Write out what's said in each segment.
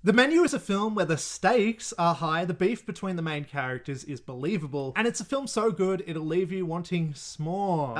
The Menu is a film where the stakes are high, the beef between the main characters is believable, and it's a film so good it'll leave you wanting s'more.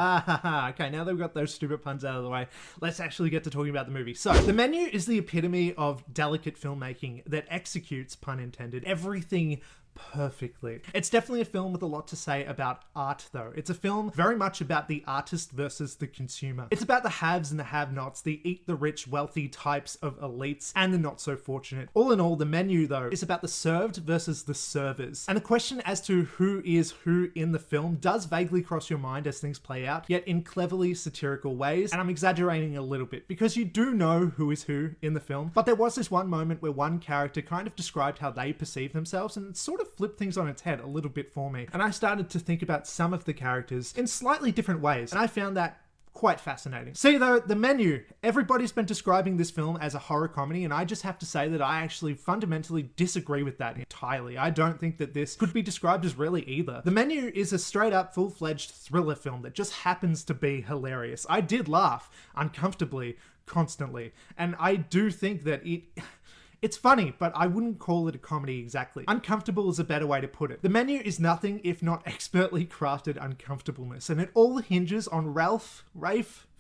Okay, now that we've got those stupid puns out of the way, let's actually get to talking about the movie. So, The Menu is the epitome of delicate filmmaking that executes, pun intended, everything perfectly. It's definitely a film with a lot to say about art, though. It's a film very much about the artist versus the consumer. It's about the haves and the have-nots, the eat the rich, wealthy types of elites, and the not so fortunate. All in all, The Menu, though, is about the served versus the servers. And the question as to who is who in the film does vaguely cross your mind as things play out, yet in cleverly satirical ways. And I'm exaggerating a little bit, because you do know who is who in the film, but there was this one moment where one character kind of described how they perceive themselves, and it sort of flipped things on its head a little bit for me. And I started to think about some of the characters in slightly different ways, and I found that quite fascinating. See though, The Menu, everybody's been describing this film as a horror comedy, and I just have to say that I actually fundamentally disagree with that entirely. I don't think that this could be described as really either. The Menu is a straight up full-fledged thriller film that just happens to be hilarious. I did laugh uncomfortably constantly, and I do think that it's funny, but I wouldn't call it a comedy exactly. Uncomfortable is a better way to put it. The Menu is nothing if not expertly crafted uncomfortableness, and it all hinges on Ralph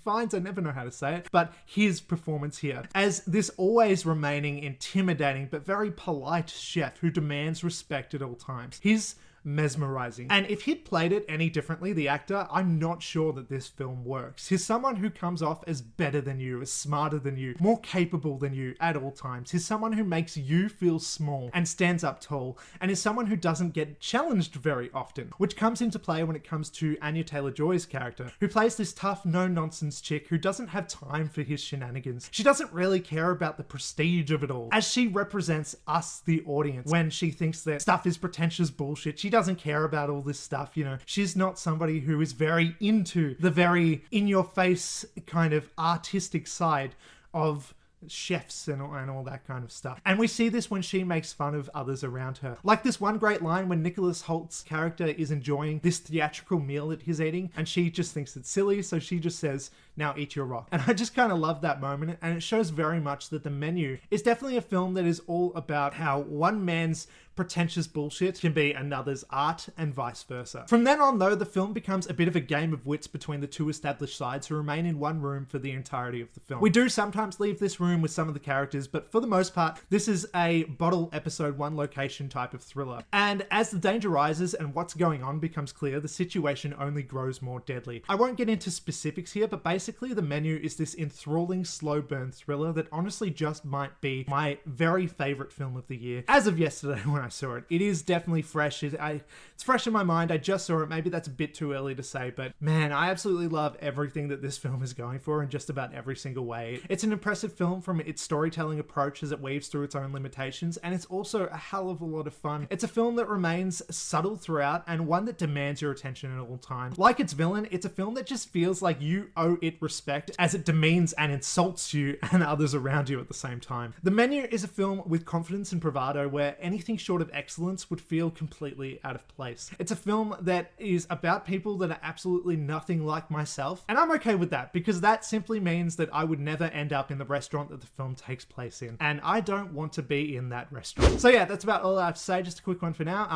Fiennes, I never know how to say it, but his performance here as this always remaining intimidating but very polite chef who demands respect at all times. He's mesmerizing. And if he'd played it any differently, the actor, I'm not sure that this film works. He's someone who comes off as better than you, as smarter than you, more capable than you at all times. He's someone who makes you feel small and stands up tall, and is someone who doesn't get challenged very often, which comes into play when it comes to Anya Taylor-Joy's character, who plays this tough, no-nonsense chick who doesn't have time for his shenanigans. She doesn't really care about the prestige of it all, as she represents us, the audience, when she thinks that stuff is pretentious bullshit. She doesn't care about all this stuff, you know. She's not somebody who is very into the very in-your-face kind of artistic side of chefs and all that kind of stuff. And we see this when she makes fun of others around her. Like this one great line when Nicholas Holt's character is enjoying this theatrical meal that he's eating, and she just thinks it's silly, so she just says, "Now eat your rock." And I just kind of love that moment, and it shows very much that The Menu is definitely a film that is all about how one man's pretentious bullshit can be another's art, and vice versa. From then on, though, the film becomes a bit of a game of wits between the two established sides who remain in one room for the entirety of the film. We do sometimes leave this room with some of the characters, but for the most part, this is a bottle episode, one location type of thriller. And as the danger rises and what's going on becomes clear, the situation only grows more deadly. I won't get into specifics here, but basically The Menu is this enthralling slow burn thriller that honestly just might be my very favorite film of the year. As of yesterday when I saw it. It is definitely fresh. It's fresh in my mind. I just saw it. Maybe that's a bit too early to say, but man, I absolutely love everything that this film is going for in just about every single way. It's an impressive film from its storytelling approach as it weaves through its own limitations, and it's also a hell of a lot of fun. It's a film that remains subtle throughout and one that demands your attention at all times. Like its villain, it's a film that just feels like you owe it respect as it demeans and insults you and others around you at the same time. The Menu is a film with confidence and bravado where anything short of excellence would feel completely out of place. It's a film that is about people that are absolutely nothing like myself, and I'm okay with that because that simply means that I would never end up in the restaurant that the film takes place in, and I don't want to be in that restaurant. So yeah, that's about all I have to say. Just a quick one for now.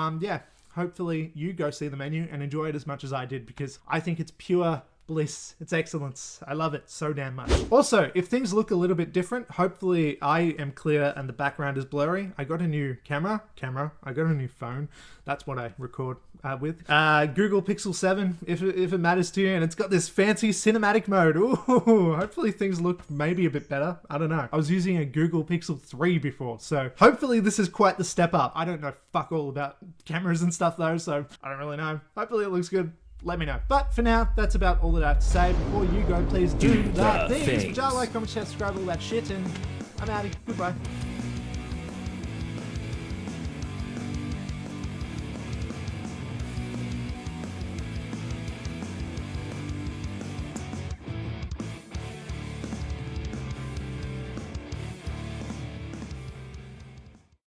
Hopefully you go see The Menu and enjoy it as much as I did, because I think it's pure bliss. It's excellence. I love it so damn much. Also, if things look a little bit different, hopefully I am clear and the background is blurry. I got a new camera. I got a new phone. That's what I record with. Google Pixel 7, if it matters to you, and it's got this fancy cinematic mode. Ooh, hopefully things look maybe a bit better. I don't know. I was using a Google Pixel 3 before, so hopefully this is quite the step up. I don't know fuck all about cameras and stuff though, so I don't really know. Hopefully it looks good. Let me know. But for now, that's about all that I have to say. Before you go, please do that thing. Like, comment, share, subscribe, all that shit, and I'm outie. Goodbye.